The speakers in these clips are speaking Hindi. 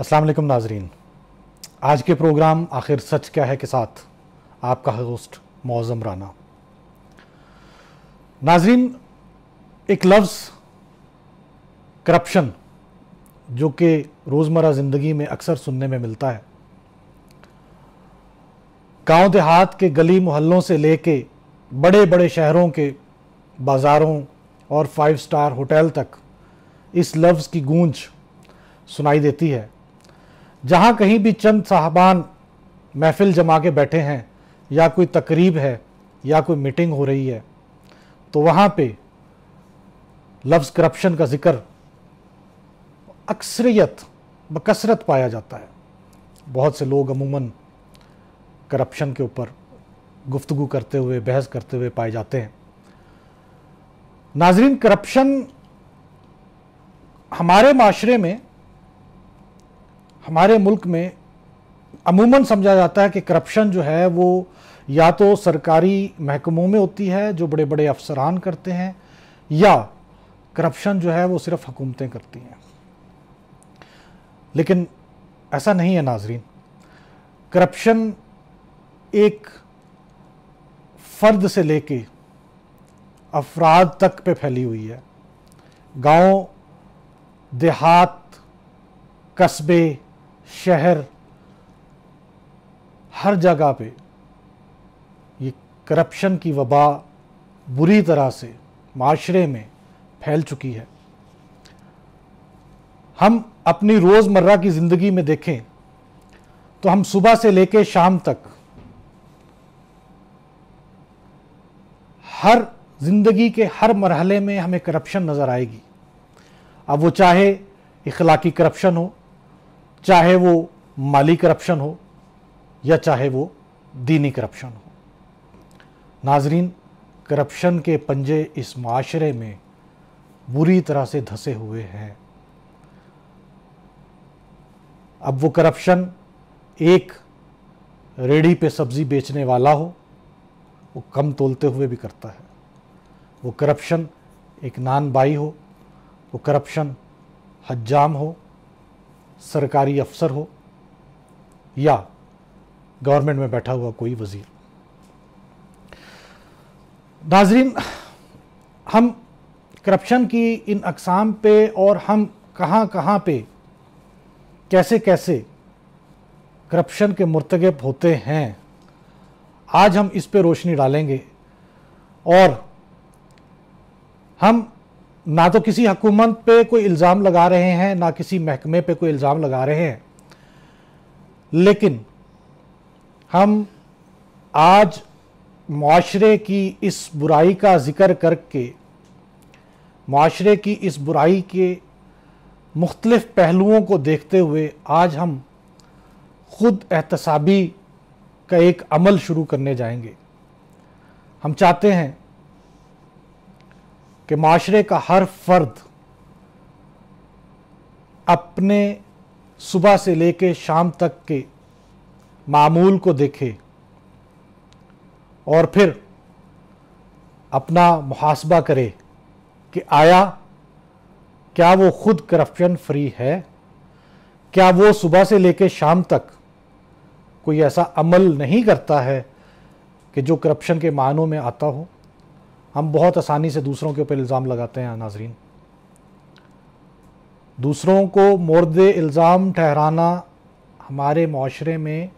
अस्सलाम वालेकुम नाजरीन। आज के प्रोग्राम आखिर सच क्या है के साथ आपका होस्ट मौज़म राना। नाजरीन, एक लफ्ज़ करप्शन जो कि रोज़मर्रा ज़िंदगी में अक्सर सुनने में मिलता है, गांव देहात के गली मोहल्लों से लेके बड़े बड़े शहरों के बाज़ारों और 5 स्टार होटल तक इस लफ्ज़ की गूंज सुनाई देती है। जहाँ कहीं भी चंद साहबान महफिल जमा के बैठे हैं या कोई तकरीब है या कोई मीटिंग हो रही है तो वहाँ पे लफ्ज़ करप्शन का ज़िक्र अक्सरियत बकसरत पाया जाता है। बहुत से लोग अमूमन करप्शन के ऊपर गुफ्तगू करते हुए, बहस करते हुए पाए जाते हैं। नाज़रीन, करप्शन हमारे माशरे में, हमारे मुल्क में अमूमन समझा जाता है कि करप्शन जो है वो या तो सरकारी महकमों में होती है जो बड़े बड़े अफसरान करते हैं, या करप्शन जो है वो सिर्फ हुकूमतें करती हैं। लेकिन ऐसा नहीं है नाजरीन। करप्शन एक फ़र्द से लेके अफराद तक पे फैली हुई है। गांव देहात, कस्बे, शहर, हर जगह पे ये करप्शन की वबा बुरी तरह से माशरे में फैल चुकी है। हम अपनी रोज़मर्रा की ज़िंदगी में देखें तो हम सुबह से लेकर शाम तक हर ज़िंदगी के हर मरहले में हमें करप्शन नज़र आएगी। अब वो चाहे इखलाकी करप्शन हो, चाहे वो माली करप्शन हो, या चाहे वो दीनी करप्शन हो। नाजरीन, करप्शन के पंजे इस माशरे में बुरी तरह से धंसे हुए हैं। अब वो करप्शन एक रेडी पे सब्ज़ी बेचने वाला हो, वो कम तोलते हुए भी करता है। वो करप्शन एक नान बाई हो, वो करप्शन हज्जाम हो, सरकारी अफसर हो, या गवर्नमेंट में बैठा हुआ कोई वजीर। नाजरीन, हम करप्शन की इन अक़साम पे और हम कहाँ कहाँ पे कैसे कैसे करप्शन के मुर्तकब होते हैं, आज हम इस पे रोशनी डालेंगे। और हम ना तो किसी हुकूमत पे कोई इल्ज़ाम लगा रहे हैं, ना किसी महकमे पे कोई इल्ज़ाम लगा रहे हैं, लेकिन हम आज मुआशरे की इस बुराई का ज़िक्र करके, मुआशरे की इस बुराई के मुख्तलिफ़ पहलुओं को देखते हुए आज हम ख़ुद एहतसाबी का एक अमल शुरू करने जाएंगे। हम चाहते हैं कि माशरे का हर फ़र्द अपने सुबह से लेके शाम तक के मामूल को देखे और फिर अपना मुहासबा करे कि आया क्या वो खुद करप्शन फ्री है, क्या वो सुबह से लेके शाम तक कोई ऐसा अमल नहीं करता है कि जो करप्शन के मानों में आता हो। हम बहुत आसानी से दूसरों के ऊपर इल्ज़ाम लगाते हैं नाजरीन। दूसरों को मोर्द इल्ज़ाम ठहराना हमारे माशरे में,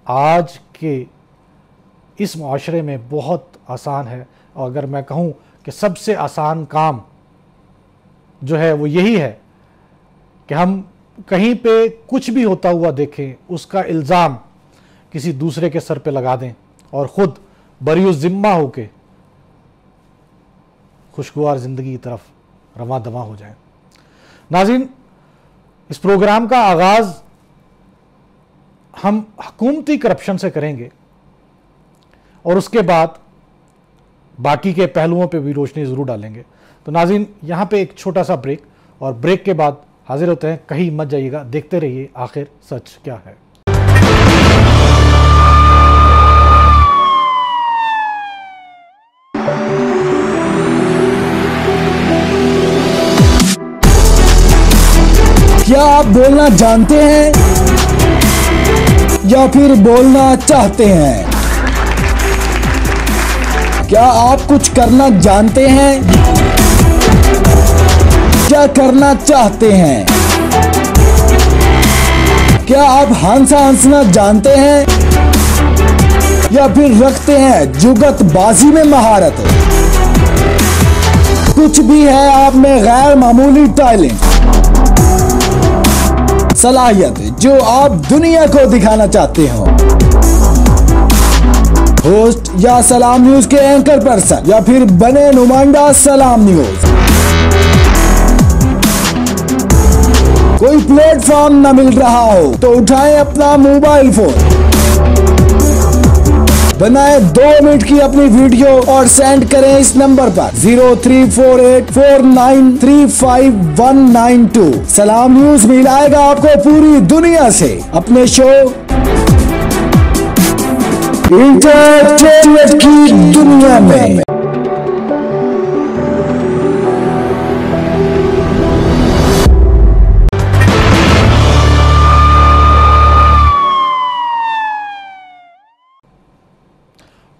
आज के इस माशरे में बहुत आसान है। और अगर मैं कहूँ कि सबसे आसान काम जो है वो यही है कि हम कहीं पे कुछ भी होता हुआ देखें, उसका इल्ज़ाम किसी दूसरे के सर पे लगा दें और ख़ुद बरी ज़िम्मा होके खुशगवार ज़िंदगी की तरफ रवां दवा हो जाए। नाज़रीन, इस प्रोग्राम का आगाज़ हम हुकूमती करप्शन से करेंगे और उसके बाद बाकी के पहलुओं पे भी रोशनी ज़रूर डालेंगे। तो नाज़रीन, यहाँ पे एक छोटा सा ब्रेक, और ब्रेक के बाद हाजिर होते हैं। कहीं मत जाइएगा, देखते रहिए आखिर सच क्या है। क्या आप बोलना जानते हैं या फिर बोलना चाहते हैं? क्या आप कुछ करना जानते हैं या करना चाहते हैं? क्या आप हंसना जानते हैं या फिर रखते हैं जुगतबाजी में महारत? कुछ भी है आप में गैर मामूली टैलेंट, सलाहियत जो आप दुनिया को दिखाना चाहते हो। होस्ट या सलाम न्यूज के एंकर पर्सन या फिर बने नुमाइंदा सलाम न्यूज। कोई प्लेटफॉर्म न मिल रहा हो तो उठाएं अपना मोबाइल फोन, बनाए 2 मिनट की अपनी वीडियो और सेंड करें इस नंबर पर 034849359192। सलाम न्यूज मिलाएगा आपको पूरी दुनिया से अपने शो इंटरटेनमेंट की दुनिया में।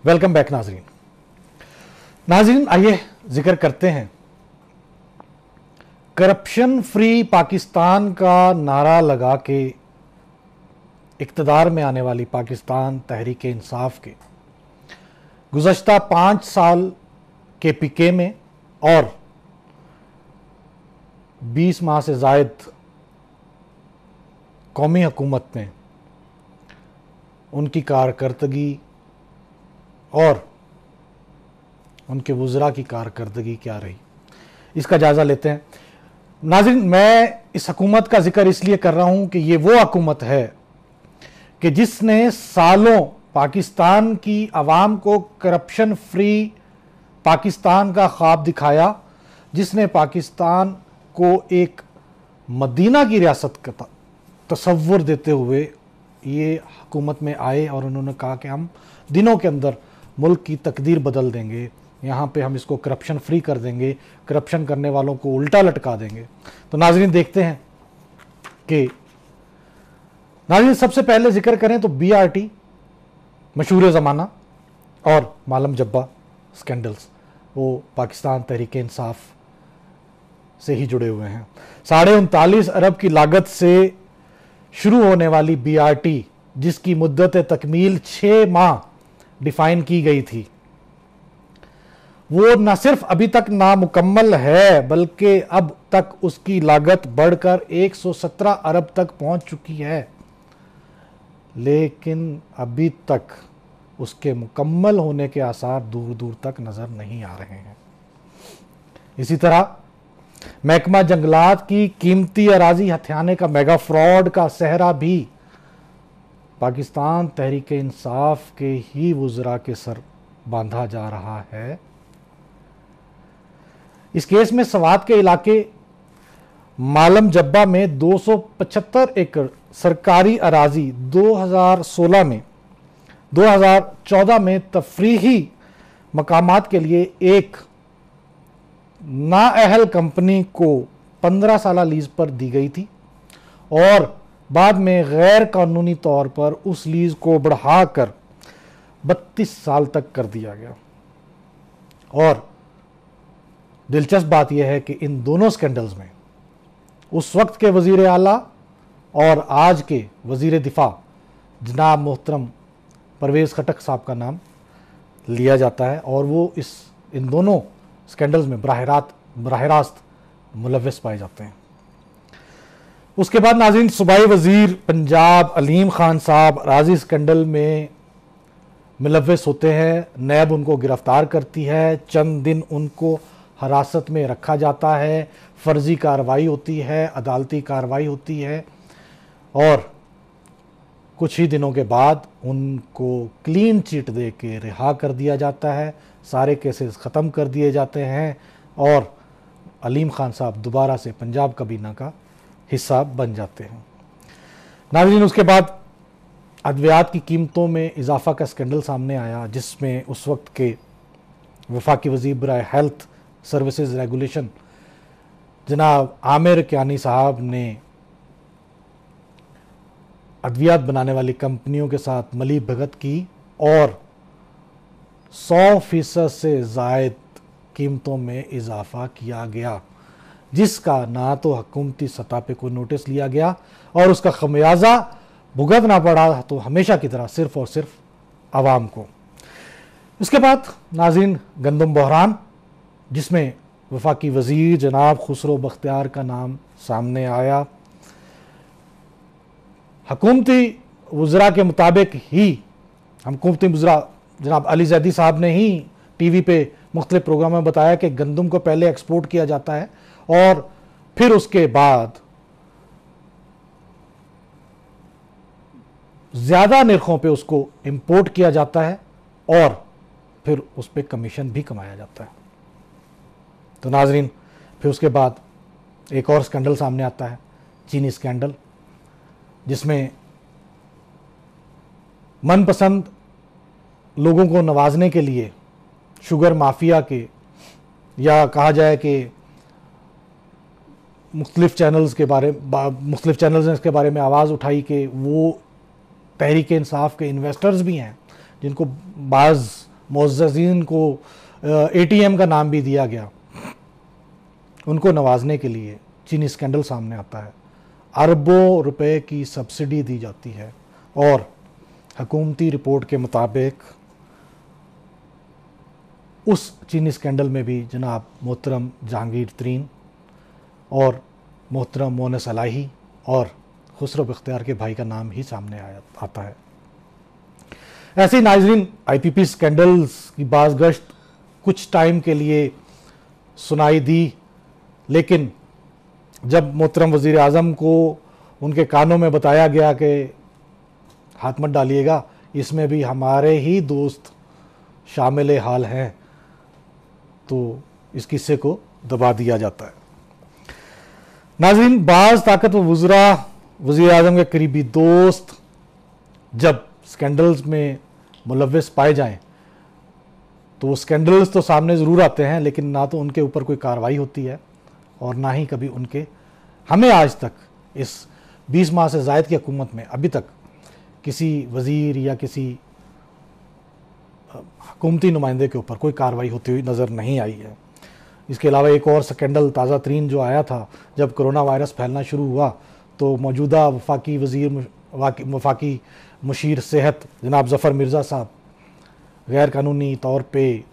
वेलकम बैक नाजरीन। नाजरीन आइए जिक्र करते हैं करप्शन फ्री पाकिस्तान का नारा लगा के इक़्तिदार में आने वाली पाकिस्तान तहरीक इंसाफ के गुज़श्ता 5 साल के पीके में और 20 माह से ज़ायद कौमी हुकूमत में उनकी कारकर्दगी और उनके वुज़रा की कारकर्दगी क्या रही, इसका जायज़ा लेते हैं। नाज़रीन, मैं इस हुकूमत का जिक्र इसलिए कर रहा हूं कि ये वो हुकूमत है कि जिसने सालों पाकिस्तान की आवाम को करप्शन फ्री पाकिस्तान का ख्वाब दिखाया, जिसने पाकिस्तान को एक मदीना की रियासत का तसव्वुर देते हुए ये हुकूमत में आए और उन्होंने कहा कि हम दिनों के अंदर मुल्क की तकदीर बदल देंगे, यहाँ पे हम इसको करप्शन फ्री कर देंगे, करप्शन करने वालों को उल्टा लटका देंगे। तो नाज़रीन देखते हैं कि नाज़रीन सबसे पहले जिक्र करें तो BRT, मशहूर ज़माना और मालम जब्बा स्कैंडल्स वो पाकिस्तान तहरीक इंसाफ से ही जुड़े हुए हैं। 39.5 अरब की लागत से शुरू होने वाली BRT जिसकी मुद्दत तकमील 6 माह डिफाइन की गई थी, वो न सिर्फ अभी तक नामुकम्मल है बल्कि अब तक उसकी लागत बढ़कर 117 अरब तक पहुंच चुकी है, लेकिन अभी तक उसके मुकम्मल होने के आसार दूर दूर तक नजर नहीं आ रहे हैं। इसी तरह महकमा जंगलात की कीमती अराजी हथियाने का मेगा फ्रॉड का सहरा भी पाकिस्तान तहरीक इंसाफ के ही वुज़रा के सर बांधा जा रहा है। इस केस में सवात के इलाके मालम जब्बा में 275 एकड़ सरकारी अराजी 2014 में तफरीही मकामात के लिए एक नाअहल कंपनी को 15 साल लीज पर दी गई थी और बाद में गैर कानूनी तौर पर उस लीज को बढ़ाकर 32 साल तक कर दिया गया। और दिलचस्प बात यह है कि इन दोनों स्कैंडल्स में उस वक्त के वजीर आला और आज के वजीर दिफा जनाब मोहतरम परवेज़ खटक साहब का नाम लिया जाता है और वो इन दोनों स्कैंडल्स में बराह रास्त मुलव्वस पाए जाते हैं। उसके बाद नाज़रीन सूबाई वज़ीर पंजाब अलीम खान साहब अराजी स्कैंडल में मुलव्वस होते हैं। नैब उनको गिरफ्तार करती है, चंद दिन उनको हिरासत में रखा जाता है, फ़र्ज़ी कार्रवाई होती है, अदालती कार्रवाई होती है और कुछ ही दिनों के बाद उनको क्लीन चिट दे के रिहा कर दिया जाता है, सारे केसेस ख़त्म कर दिए जाते हैं और अलीम खान साहब दोबारा से पंजाब काबीना का हिस्सा बन जाते हैं। नाज़रीन उसके बाद अद्वियात की कीमतों में इजाफा का स्कैंडल सामने आया, जिसमें उस वक्त के वफाकी वज़ीर बराए हेल्थ सर्विसेज रेगुलेशन जनाब आमिर कियानी साहब ने अद्वियात बनाने वाली कंपनियों के साथ मली भगत की और 100% से ज़ायद कीमतों में इजाफा किया गया, जिसका ना तो हुकूमती सतह पे कोई नोटिस लिया गया और उसका खमियाजा भुगतना पड़ा तो हमेशा की तरह सिर्फ और सिर्फ आवाम को। इसके बाद नाज़रीन, गंदम बहरान, जिसमें वफाकी वज़ीर जनाब खुसरो बख्तियार का नाम सामने आया। हुकूमती वज़रा के मुताबिक ही हुकूमती वज़रा जनाब अली ज़ैदी साहब ने ही टीवी पे मुख्तलिफ प्रोग्राम में बताया कि गंदम को पहले एक्सपोर्ट किया जाता है और फिर उसके बाद ज़्यादा निर्खों पे उसको इंपोर्ट किया जाता है और फिर उस पर कमीशन भी कमाया जाता है। तो नाजरीन, फिर उसके बाद एक और स्कैंडल सामने आता है, चीनी स्कैंडल, जिसमें मनपसंद लोगों को नवाजने के लिए शुगर माफिया के, या कहा जाए कि मुख्तलिफ चैनल्स ने इसके बारे में आवाज़ उठाई कि वो तहरीक इंसाफ के इन्वेस्टर्स भी हैं, जिनको बाज़ मुअज़्ज़ज़ीन को ATM का नाम भी दिया गया, उनको नवाजने के लिए चीनी स्कैंडल सामने आता है। अरबों रुपए की सब्सिडी दी जाती है और हुकूमती रिपोर्ट के मुताबिक उस चीनी स्कैंडल में भी जनाब मोहतरम जहांगीर तरीन और मोहतरम मोनस अलाही और खुसरो बख्तियार के भाई का नाम ही सामने आता है। ऐसे ही नाज़रीन, IPP स्कैंडल्स की बाज़गश्त कुछ टाइम के लिए सुनाई दी, लेकिन जब मोहतरम वज़ीर आज़म को उनके कानों में बताया गया कि हाथ मत डालिएगा, इसमें भी हमारे ही दोस्त शामिल हाल हैं, तो इस किस्से को दबा दिया जाता है। नाज़रीन, बाज़ ताकतवर वज़रा वज़ीर आज़म के करीबी दोस्त जब स्कैंडल्स में मुलव्विस पाए जाएं तो वो स्कैंडल्स तो सामने ज़रूर आते हैं, लेकिन ना तो उनके ऊपर कोई कार्रवाई होती है और ना ही कभी हमें आज तक इस 20 माह से ज़ायद की हुकूमत में अभी तक किसी वज़ीर या किसी हुकूमती नुमाइंदे के ऊपर कोई कार्रवाई होती हुई नज़र नहीं आई है। इसके अलावा एक और स्कैंडल ताज़ा तरीन जो आया था, जब कोरोना वायरस फैलना शुरू हुआ तो मौजूदा वफाकी मुशीर सेहत जनाब ज़फ़र मिर्ज़ा साहब गैर कानूनी तौर पे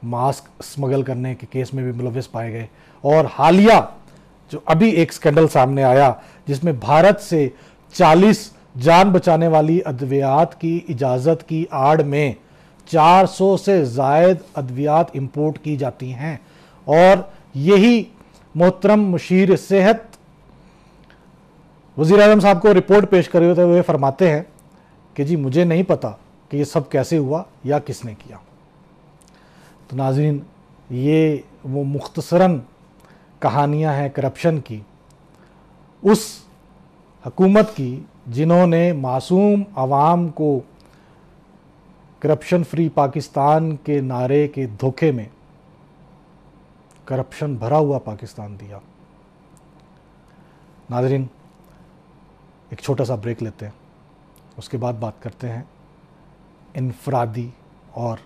मास्क स्मगल करने के केस में भी मुलव्विस पाए गए। और हालिया जो अभी एक स्कैंडल सामने आया, जिसमें भारत से 40 जान बचाने वाली अद्वियात की इजाज़त की आड़ में 400 से ज़ायद अद्वियात इंपोर्ट की जाती हैं, और यही मोहतरम मुशीर सेहत वज़ीर आज़म साहब को रिपोर्ट पेश कर रहे हुए फरमाते हैं कि जी मुझे नहीं पता कि ये सब कैसे हुआ या किसने किया। तो नाज़रीन, ये वो मुख्तसरन कहानियाँ हैं करप्शन की, उस हुकूमत की जिन्होंने मासूम आवाम को करप्शन फ्री पाकिस्तान के नारे के धोखे में करप्शन भरा हुआ पाकिस्तान दिया। नाज़रीन, एक छोटा सा ब्रेक लेते हैं, उसके बाद बात करते हैं इनफरादी और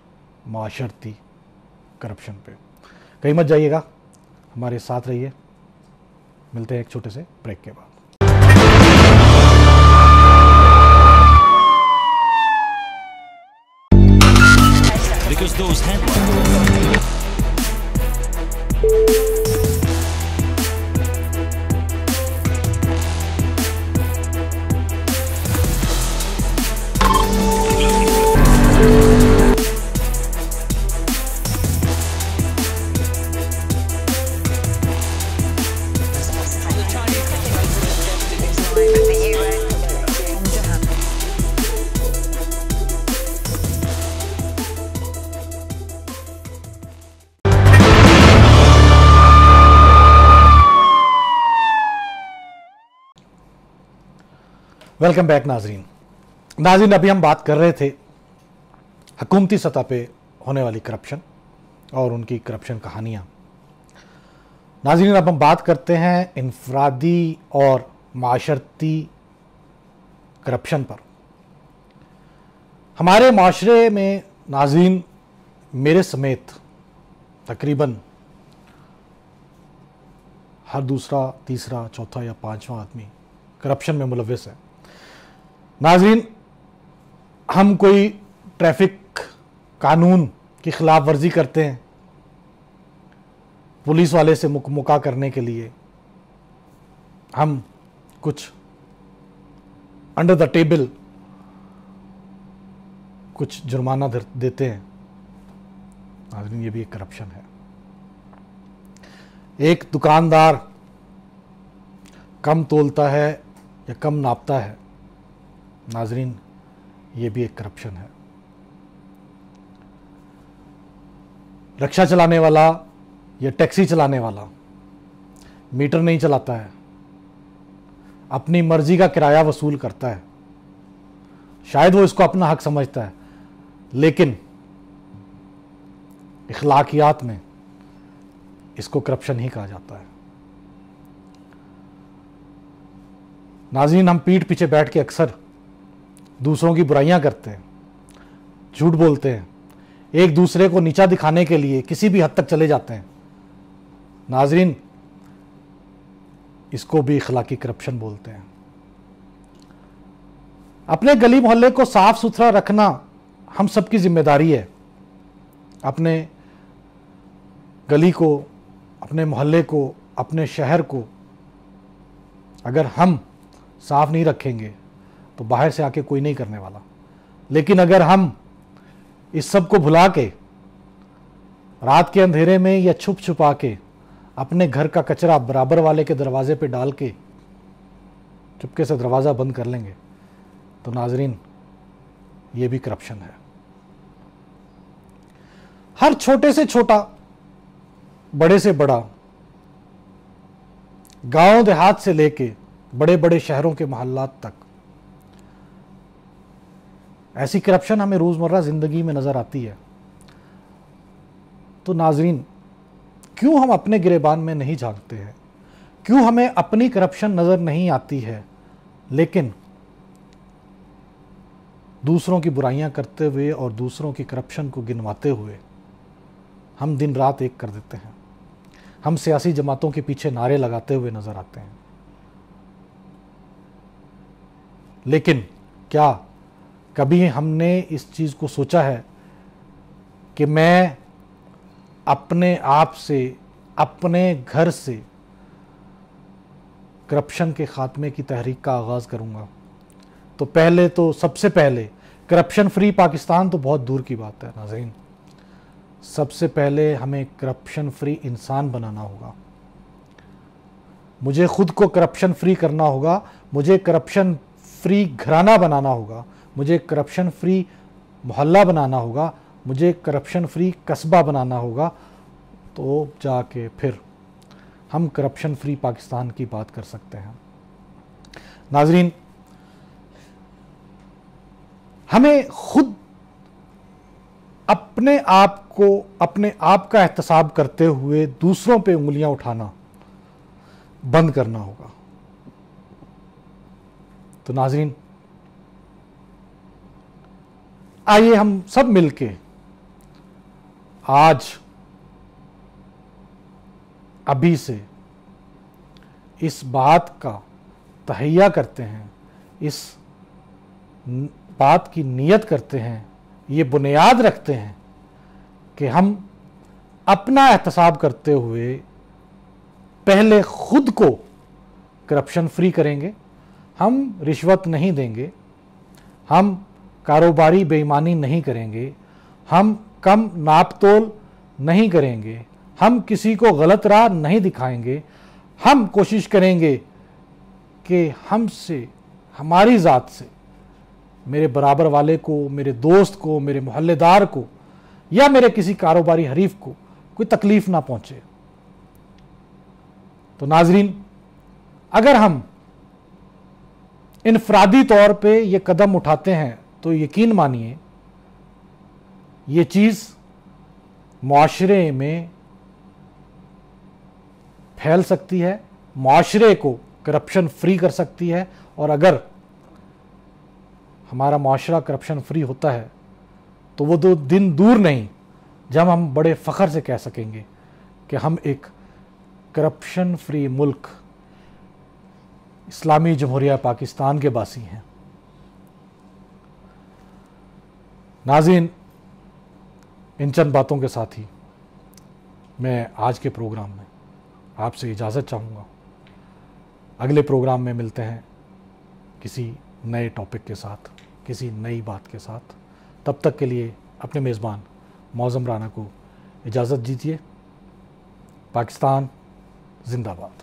माशरती करप्शन पे। कहीं मत जाइएगा, हमारे साथ रहिए। मिलते हैं एक छोटे से ब्रेक के बाद। Because those वेलकम बैक नाजरीन, अभी हम बात कर रहे थे हुकूमती सतह पे होने वाली करप्शन और उनकी करप्शन कहानियाँ। नाजरीन, अब हम बात करते हैं इनफरादी और माशरती करप्शन पर। हमारे माशरे में नाज़रीन, मेरे समेत तकरीबन हर दूसरा, तीसरा, चौथा या पांचवा आदमी करप्शन में मुलव्वस है। नाज़रीन, हम कोई ट्रैफिक कानून की खिलाफ वर्जी करते हैं पुलिस वाले से मुका करने के लिए, हम कुछ अंडर द टेबल कुछ जुर्माना देते हैं। नाज़रीन, ये भी एक करप्शन है। एक दुकानदार कम तोलता है या कम नापता है, नाज़रीन, ये भी एक करप्शन है। रिक्शा चलाने वाला या टैक्सी चलाने वाला मीटर नहीं चलाता है, अपनी मर्जी का किराया वसूल करता है। शायद वो इसको अपना हक समझता है, लेकिन इखलाकियात में इसको करप्शन ही कहा जाता है। नाज़रीन, हम पीठ पीछे बैठ के अक्सर दूसरों की बुराइयां करते हैं, झूठ बोलते हैं, एक दूसरे को नीचा दिखाने के लिए किसी भी हद तक चले जाते हैं। नाज़रीन, इसको भी इखलाकी करप्शन बोलते हैं। अपने गली मोहल्ले को साफ सुथरा रखना हम सबकी जिम्मेदारी है। अपने गली को, अपने मोहल्ले को, अपने शहर को अगर हम साफ नहीं रखेंगे तो बाहर से आके कोई नहीं करने वाला। लेकिन अगर हम इस सब को भुला के रात के अंधेरे में या छुप छुपा के अपने घर का कचरा बराबर वाले के दरवाजे पे डाल के चुपके से दरवाज़ा बंद कर लेंगे, तो नाज़रीन, ये भी करप्शन है। हर छोटे से छोटा, बड़े से बड़ा, गांव देहात से लेके बड़े बड़े शहरों के मोहल्लात तक ऐसी करप्शन हमें रोज़मर्रा ज़िंदगी में नज़र आती है। तो नाज़रीन, क्यों हम अपने गिरेबान में नहीं झांकते हैं? क्यों हमें अपनी करप्शन नज़र नहीं आती है, लेकिन दूसरों की बुराइयां करते हुए और दूसरों की करप्शन को गिनवाते हुए हम दिन रात एक कर देते हैं। हम सियासी जमातों के पीछे नारे लगाते हुए नज़र आते हैं। लेकिन क्या कभी हमने इस चीज़ को सोचा है कि मैं अपने आप से, अपने घर से करप्शन के ख़ात्मे की तहरीक का आगाज़ करूँगा? तो पहले तो, सबसे पहले, करप्शन फ्री पाकिस्तान तो बहुत दूर की बात है नाज़रीन। सबसे पहले हमें करप्शन फ्री इंसान बनाना होगा। मुझे ख़ुद को करप्शन फ्री करना होगा, मुझे करप्शन फ्री घराना बनाना होगा, मुझे करप्शन फ्री मोहल्ला बनाना होगा, मुझे करप्शन फ्री कस्बा बनाना होगा, तो जाके फिर हम करप्शन फ्री पाकिस्तान की बात कर सकते हैं। नाज़रीन, हमें खुद अपने आप को, अपने आप का एहतसाब करते हुए दूसरों पे उंगलियां उठाना बंद करना होगा। तो नाज़रीन, आइए हम सब मिलके आज अभी से इस बात का तहैया करते हैं, इस बात की नियत करते हैं, ये बुनियाद रखते हैं कि हम अपना एहतसाब करते हुए पहले खुद को करप्शन फ्री करेंगे। हम रिश्वत नहीं देंगे, हम कारोबारी बेईमानी नहीं करेंगे, हम कम नाप तोल नहीं करेंगे, हम किसी को गलत राह नहीं दिखाएंगे। हम कोशिश करेंगे कि हमसे, हमारी ज़ात से, मेरे बराबर वाले को, मेरे दोस्त को, मेरे मोहल्लेदार को या मेरे किसी कारोबारी हरीफ को कोई तकलीफ़ ना पहुँचे। तो नाज़रीन, अगर हम इनफरादी तौर पे ये कदम उठाते हैं तो यकीन मानिए ये चीज़ मुआशरे में फैल सकती है, मुआशरे को करप्शन फ्री कर सकती है। और अगर हमारा माशरा करप्शन फ्री होता है तो वो दो दिन दूर नहीं जब हम बड़े फ़ख्र से कह सकेंगे कि हम एक करप्शन फ्री मुल्क इस्लामी जमहूरिया पाकिस्तान के बासी हैं। नाज़रीन, इन चंद बातों के साथ ही मैं आज के प्रोग्राम में आपसे इजाज़त चाहूँगा। अगले प्रोग्राम में मिलते हैं किसी नए टॉपिक के साथ, किसी नई बात के साथ। तब तक के लिए अपने मेज़बान मौज़म राना को इजाज़त दीजिए। पाकिस्तान जिंदाबाद।